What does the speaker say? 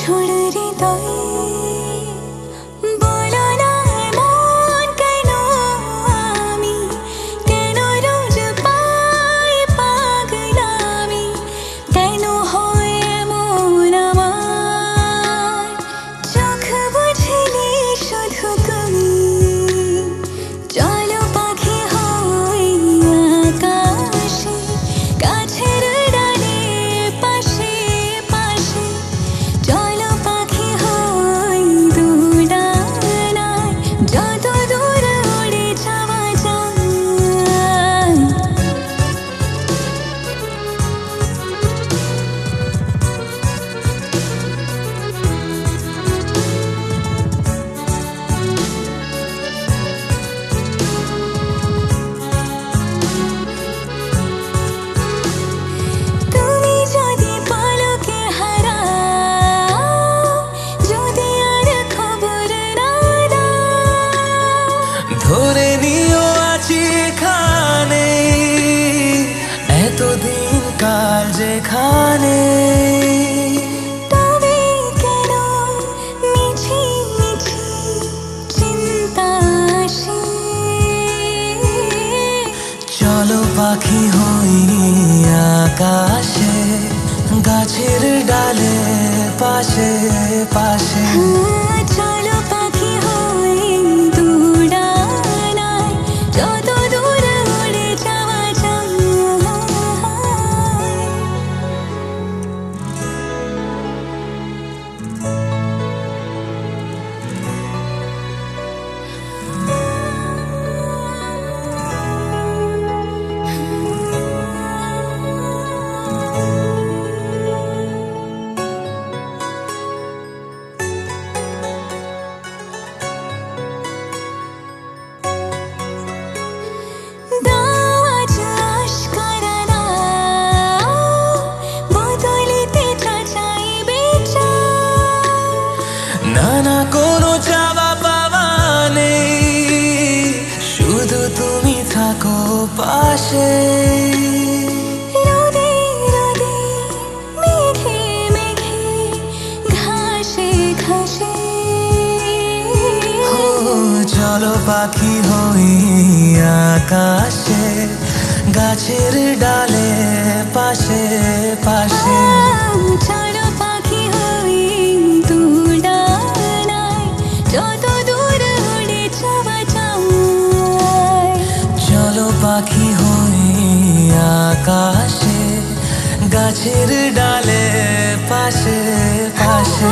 কঠোর হৃদয় বলো না এমন কেন আমি কেন রোজ পাই পাগলামি কেন হয় এমন আমার চোখ বুঝিনি শুধু তুমি চলো পাখি হই আকাশে গাছের ডালে পাশে পাশে চলো পাখি হই দুড়ানায় যত দূর উড়ে যাওয়া যায়। তুমি যদি পলকে হারাও যদি আর খবর না দাও ধরে নিও আছি এখানে এতদিন কাল যেখানে তবে কেন মিছি মিছি চিন্তা আসে চলো পাখি হই আকাশে গাছের ডালে পাশে পাশে চলো পাখি হই দুড়ানায় যত দূর উড়ে যাওয়া যায়। দাও আজ আশকারা দাও বদলিতে চাই বিচার না না কোনো চাওয়া পাওয়া নেই শুধু তুমি থাকো পাশে রোদে রোদে মেঘে মেঘে ঘাসে ঘাসে ও চলো পাখি হই আকাশে গাছের ডালে পাশে পাশে চলো পাখি হই দুড়ানায় যত দূর উড়ে যাওয়া যায়। চলো পাখি হই আকাশে গাছের ডালে পাশে পাশে